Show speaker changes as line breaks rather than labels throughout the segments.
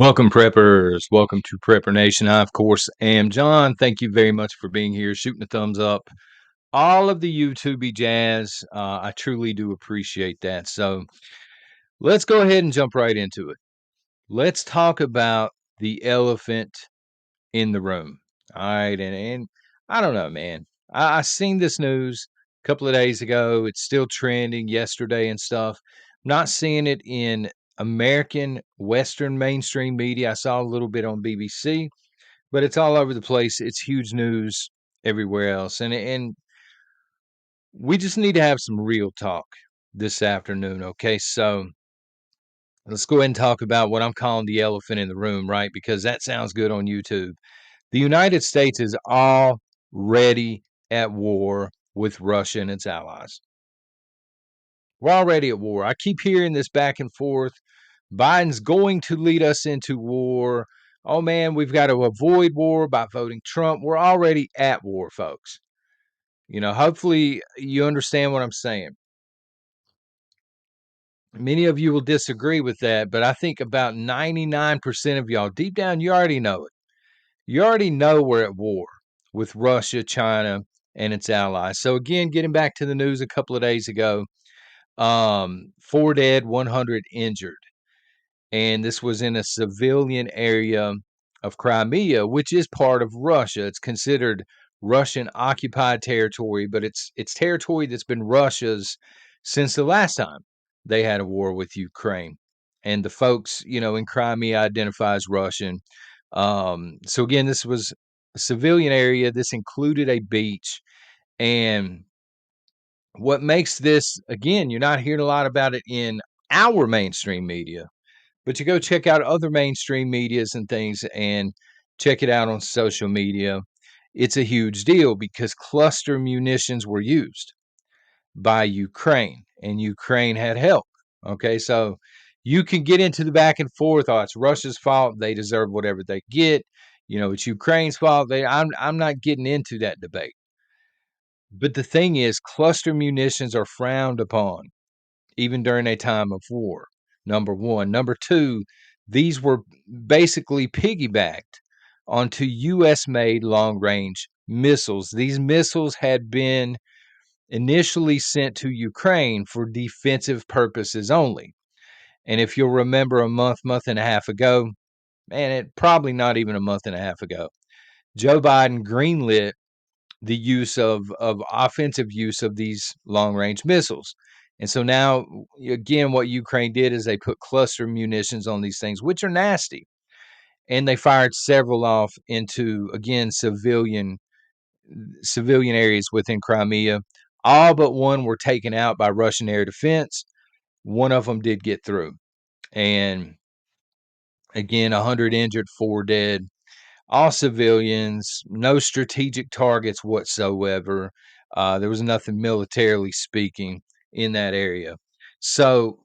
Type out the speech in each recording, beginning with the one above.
Welcome, preppers. Welcome to Prepper Nation. I, of course, am John. Thank you very much for being here, shooting a thumbs up. All of the YouTubey jazz. I truly do appreciate that. So let's go ahead and jump right into it. Let's talk about the elephant in the room. All right. And I don't know, man. I seen this news a couple of days ago. It's still trending yesterday and stuff. Not seeing it in American Western mainstream media. I saw a little bit on BBC, but it's all over the place. It's huge news everywhere else. And we just need to have some real talk this afternoon. Okay. So let's go ahead and talk about what I'm calling the elephant in the room, right? Because that sounds good on YouTube. The United States is already at war with Russia and its allies. We're already at war. I keep hearing this back and forth. Biden's going to lead us into war. Oh man, we've got to avoid war by voting Trump. We're already at war, folks. Hopefully you understand what I'm saying. Many of you will disagree with that, but I think about 99% of y'all, deep down, you already know it. You already know we're at war with Russia, China, and its allies. So again, getting back to the news a couple of days ago, 4 dead, 100 injured. And this was in a civilian area of Crimea, which is part of Russia. It's considered Russian occupied territory, but it's territory that's been Russia's since the last time they had a war with Ukraine. And the folks, in Crimea identify as Russian. So again, this was a civilian area. This included a beach. And what makes this, again, you're not hearing a lot about it in our mainstream media, but you go check out other mainstream medias and things and check it out on social media. It's a huge deal because cluster munitions were used by Ukraine and Ukraine had help. Okay, so you can get into the back and forth. Oh, it's Russia's fault. They deserve whatever they get. It's Ukraine's fault. I'm not getting into that debate. But the thing is, cluster munitions are frowned upon even during a time of war. Number one. Number two, these were basically piggybacked onto US made long range missiles. These missiles had been initially sent to Ukraine for defensive purposes only. And if you'll remember a month and a half ago, probably not even a month and a half ago, Joe Biden greenlit the use of offensive use of these long range missiles. And so now, again, what Ukraine did is they put cluster munitions on these things, which are nasty. And they fired several off into, again, civilian areas within Crimea. All but one were taken out by Russian air defense. One of them did get through. And again, 100 injured, 4 dead. All civilians, no strategic targets whatsoever. There was nothing militarily speaking in that area. So,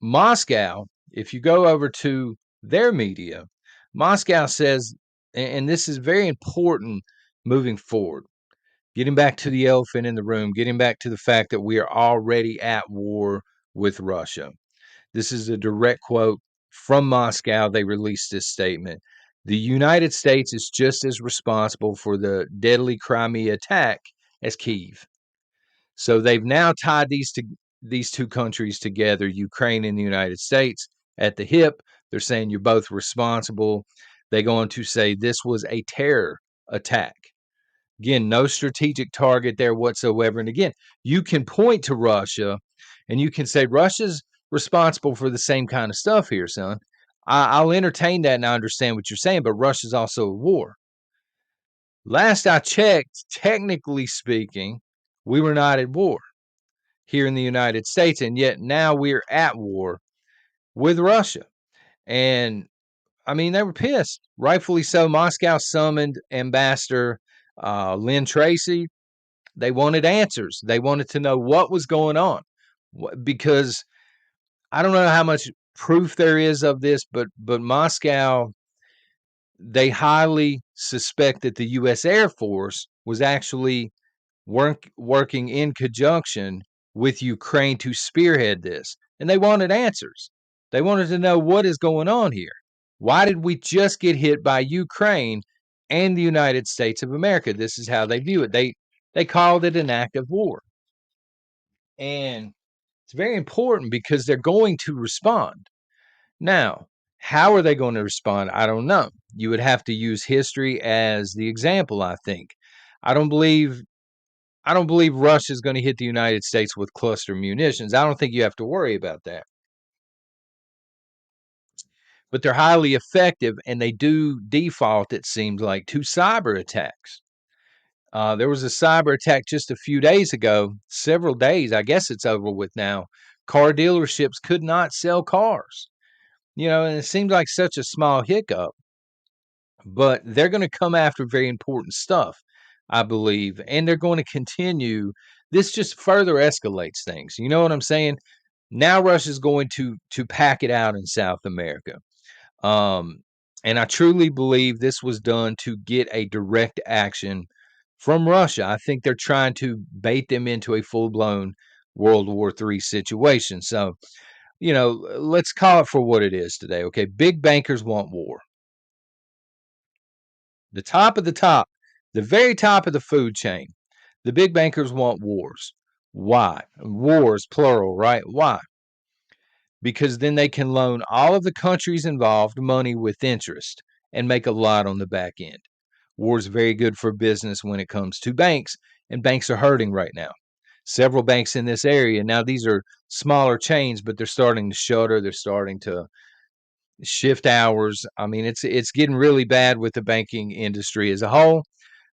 Moscow, if you go over to their media, Moscow says, and this is very important moving forward, getting back to the elephant in the room, getting back to the fact that we are already at war with Russia. This is a direct quote from Moscow. They released this statement. The United States is just as responsible for the deadly Crimea attack as Kyiv. So they've now tied these two countries together, Ukraine and the United States, at the hip. They're saying you're both responsible. They go on to say this was a terror attack. Again, no strategic target there whatsoever. And again, you can point to Russia and you can say Russia's responsible for the same kind of stuff here, son. I'll entertain that and I understand what you're saying, but Russia's also at war. Last I checked, technically speaking, we were not at war here in the United States, and yet now we're at war with Russia. And I mean, they were pissed, rightfully so. Moscow summoned Ambassador Lynn Tracy. They wanted answers. They wanted to know what was going on because I don't know how much proof there is of this, but Moscow, they highly suspect that the U.S. Air Force was actually working in conjunction with Ukraine to spearhead this, and they wanted answers. They wanted to know what is going on here. Why did we just get hit by Ukraine and the United States of America? This is how they view it. They called it an act of war. And it's very important because they're going to respond. Now, how are they going to respond? I don't know. You would have to use history as the example, I think. I don't believe Russia is going to hit the United States with cluster munitions. I don't think you have to worry about that. But they're highly effective, and they do default, it seems like, to cyber attacks. There was a cyber attack just a few days ago, several days. I guess it's over with now. Car dealerships could not sell cars. And it seems like such a small hiccup, but they're going to come after very important stuff, I believe, and they're going to continue. This just further escalates things. You know what I'm saying? Now Russia's going to pack it out in South America. Um, and I truly believe this was done to get a direct action from Russia. I think they're trying to bait them into a full-blown World War III situation. So, let's call it for what it is today. Okay. Big bankers want war. The top of the top, the very top of the food chain. The big bankers want wars. Why? Wars, plural, right? Why? Because then they can loan all of the countries involved money with interest and make a lot on the back end. War is very good for business when it comes to banks, and banks are hurting right now. Several banks in this area. Now, these are smaller chains, but they're starting to shutter. They're starting to shift hours. I mean, it's getting really bad with the banking industry as a whole.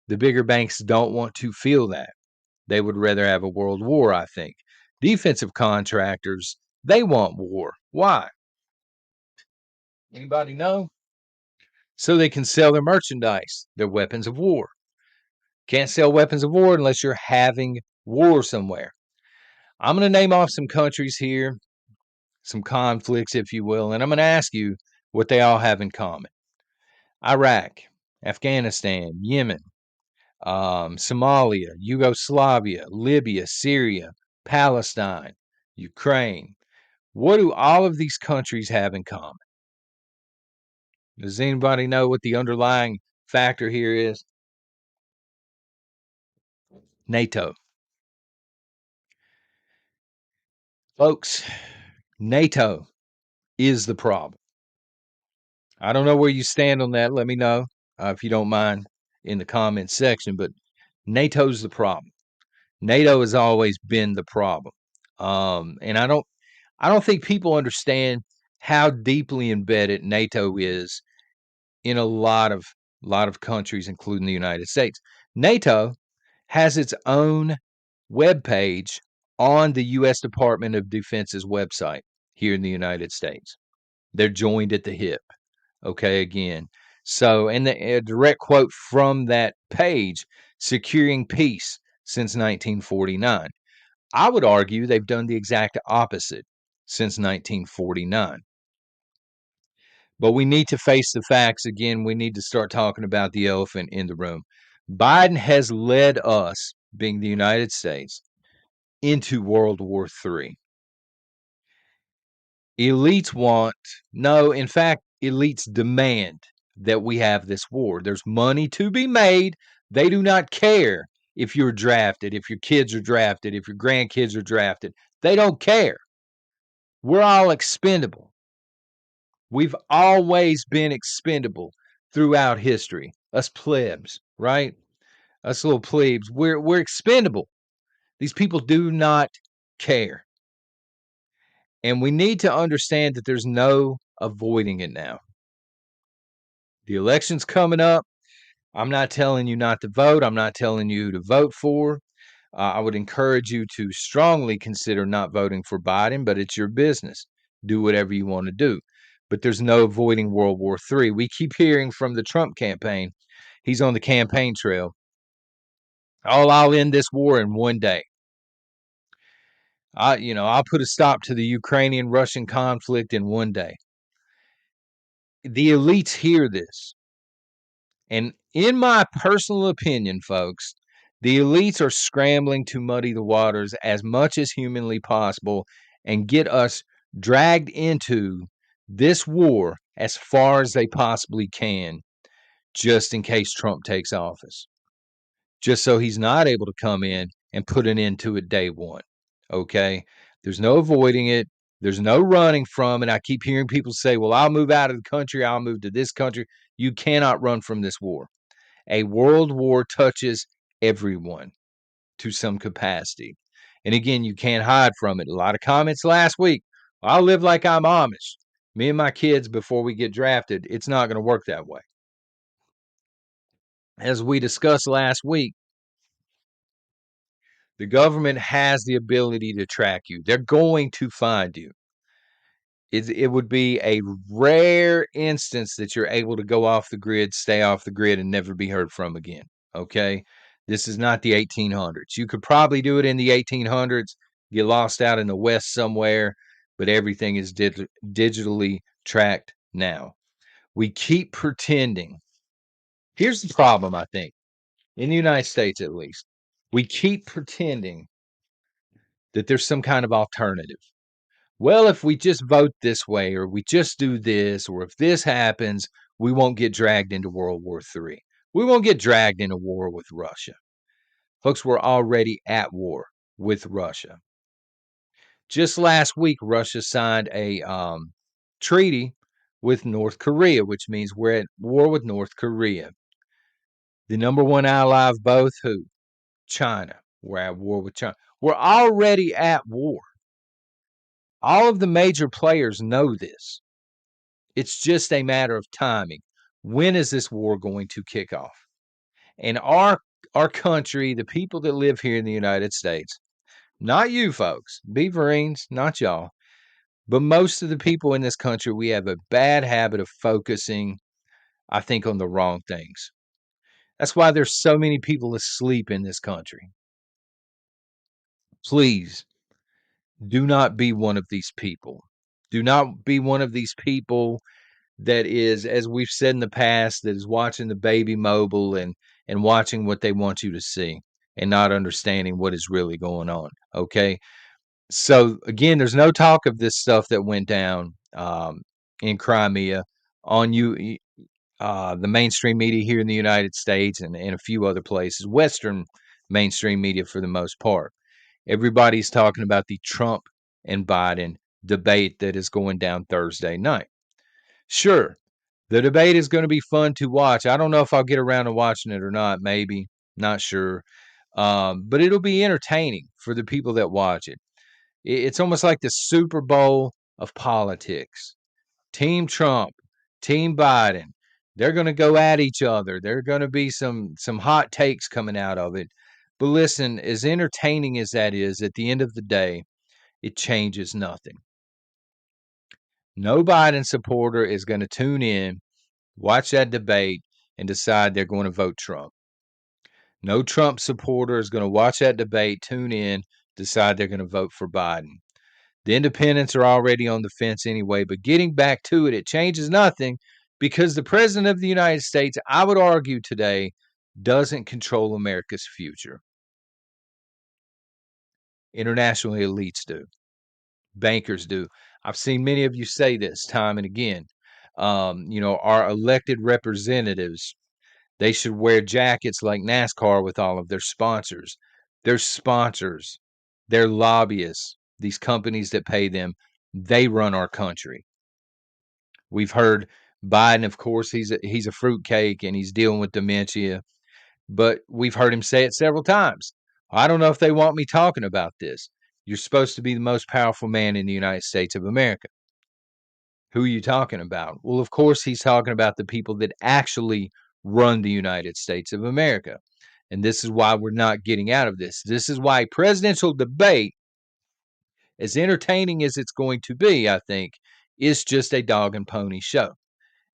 The bigger banks don't want to feel that. They would rather have a world war, I think. Defensive contractors, they want war. Why? Anybody know? So they can sell their merchandise, their weapons of war. Can't sell weapons of war unless you're having war somewhere. I'm going to name off some countries here, some conflicts, if you will, and I'm going to ask you what they all have in common. Iraq, Afghanistan, Yemen, Somalia, Yugoslavia, Libya, Syria, Palestine, Ukraine. What do all of these countries have in common? Does anybody know what the underlying factor here is? NATO. Folks, NATO is the problem. I don't know where you stand on that. Let me know if you don't mind in the comments section, but NATO's the problem. NATO has always been the problem. And I don't think people understand how deeply embedded NATO is in a lot of countries, including the United States. NATO has its own web page on the U.S. Department of Defense's website here in the United States. They're joined at the hip. Okay, again. So, and a direct quote from that page: securing peace since 1949. I would argue they've done the exact opposite since 1949. But we need to face the facts again. We need to start talking about the elephant in the room. Biden has led us, being the United States, into World War III. Elites in fact, elites demand that we have this war. There's money to be made. They do not care if you're drafted, if your kids are drafted, if your grandkids are drafted. They don't care. We're all expendable. We've always been expendable throughout history. Us plebs, right? Us little plebes. We're expendable. These people do not care. And we need to understand that there's no avoiding it now. The election's coming up. I'm not telling you not to vote. I'm not telling you to vote for. I would encourage you to strongly consider not voting for Biden, but it's your business. Do whatever you want to do. But there's no avoiding World War III. We keep hearing from the Trump campaign. He's on the campaign trail. I'll end this war in one day. I'll put a stop to the Ukrainian-Russian conflict in one day. The elites hear this. And in my personal opinion, folks, the elites are scrambling to muddy the waters as much as humanly possible and get us dragged into this war as far as they possibly can, just in case Trump takes office, just so he's not able to come in and put an end to it day one. Okay. There's no avoiding it. There's no running from it. I keep hearing people say, well, I'll move out of the country. I'll move to this country. You cannot run from this war. A world war touches everyone to some capacity. And again, you can't hide from it. A lot of comments last week. I'll live like I'm Amish. Me and my kids, before we get drafted, it's not going to work that way. As we discussed last week, the government has the ability to track you. They're going to find you. It would be a rare instance that you're able to go off the grid, stay off the grid, and never be heard from again. Okay. This is not the 1800s. You could probably do it in the 1800s, get lost out in the West somewhere, but everything is digitally tracked now. We keep pretending. Here's the problem, I think, in the United States at least. We keep pretending that there's some kind of alternative. Well, if we just vote this way, or we just do this, or if this happens, we won't get dragged into World War III. We won't get dragged into war with Russia. Folks, we're already at war with Russia. Just last week, Russia signed a treaty with North Korea, which means we're at war with North Korea. The number one ally of both, who? China. We're at war with China. We're already at war. All of the major players know this. It's just a matter of timing. When is this war going to kick off? And our country, the people that live here in the United States, not you folks, Beaverines, not y'all, but most of the people in this country, we have a bad habit of focusing, I think, on the wrong things. That's why there's so many people asleep in this country. Please do not be one of these people. Do not be one of these people that is, as we've said in the past, that is watching the baby mobile and watching what they want you to see and not understanding what is really going on. Okay. So again, there's no talk of this stuff that went down in Crimea on the mainstream media here in the United States and a few other places, Western mainstream media for the most part. Everybody's talking about the Trump and Biden debate that is going down Thursday night. Sure, the debate is going to be fun to watch. I don't know if I'll get around to watching it or not, maybe, not sure. But it'll be entertaining for the people that watch it. It's almost like the Super Bowl of politics. Team Trump, Team Biden, they're going to go at each other. There are going to be some hot takes coming out of it. But listen, as entertaining as that is, at the end of the day, it changes nothing. No Biden supporter is going to tune in, watch that debate, and decide they're going to vote Trump. No Trump supporter is going to watch that debate, tune in, decide they're going to vote for Biden. The independents are already on the fence anyway, but getting back to it, it changes nothing because the president of the United States, I would argue today, doesn't control America's future. International elites do. Bankers do. I've seen many of you say this time and again. Our elected representatives, they should wear jackets like NASCAR with all of their sponsors. Their sponsors, their lobbyists, these companies that pay them, they run our country. We've heard Biden, of course, he's a fruitcake and he's dealing with dementia, but we've heard him say it several times. I don't know if they want me talking about this. You're supposed to be the most powerful man in the United States of America. Who are you talking about? Well, of course, he's talking about the people that actually run the United States of America. And this is why we're not getting out of this. This is why presidential debate, as entertaining as it's going to be, I think, is just a dog and pony show.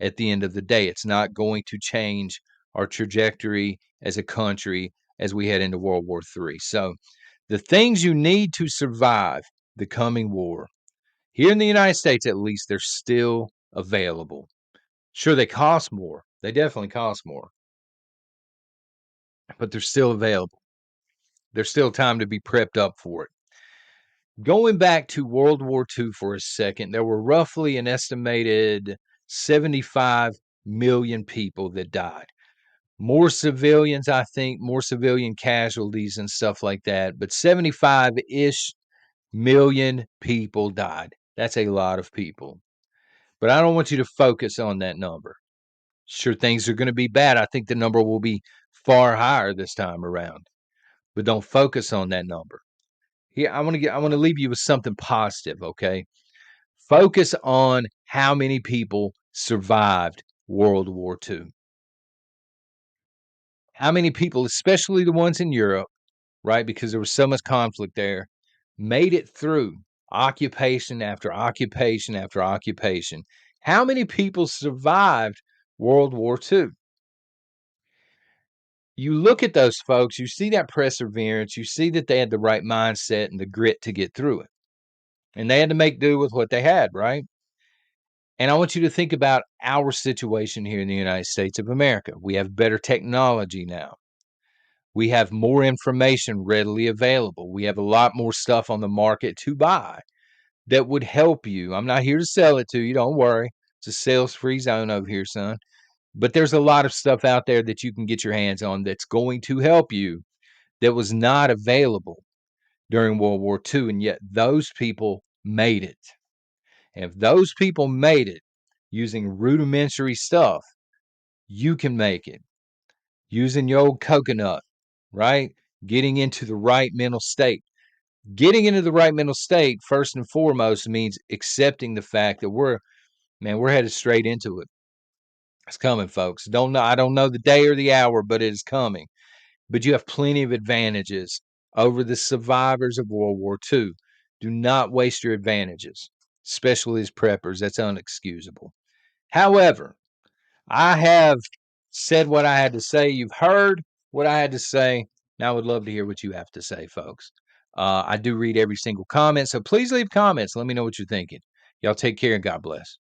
At the end of the day, it's not going to change our trajectory as a country as we head into World War III. So, the things you need to survive the coming war, here in the United States at least, they're still available. Sure, they cost more. They definitely cost more, but they're still available. There's still time to be prepped up for it. Going back to World War II for a second, there were roughly an estimated 75 million people that died. More civilians, I think, more civilian casualties and stuff like that, but 75-ish million people died. That's a lot of people. But I don't want you to focus on that number. Sure, things are going to be bad. I think the number will be far higher this time around. But don't focus on that number. Here, I want to leave you with something positive, okay? Focus on how many people survived World War II. How many people, especially the ones in Europe, right? Because there was so much conflict there, made it through occupation after occupation after occupation. How many people survived World War II? You look at those folks, you see that perseverance, you see that they had the right mindset and the grit to get through it. And they had to make do with what they had, right? And I want you to think about our situation here in the United States of America. We have better technology now. We have more information readily available. We have a lot more stuff on the market to buy that would help you. I'm not here to sell it to you. Don't worry. It's a sales free zone over here, son. But there's a lot of stuff out there that you can get your hands on that's going to help you that was not available during World War II. And yet those people made it. And if those people made it using rudimentary stuff, you can make it using your old coconut, right? Getting into the right mental state. Getting into the right mental state, first and foremost, means accepting the fact that we're headed straight into it. It's coming, folks. I don't know the day or the hour, but it is coming. But you have plenty of advantages over the survivors of World War II. Do not waste your advantages, especially as preppers. That's unexcusable. However, I have said what I had to say. You've heard what I had to say. Now I would love to hear what you have to say, folks. I do read every single comment, so please leave comments. Let me know what you're thinking. Y'all take care and God bless.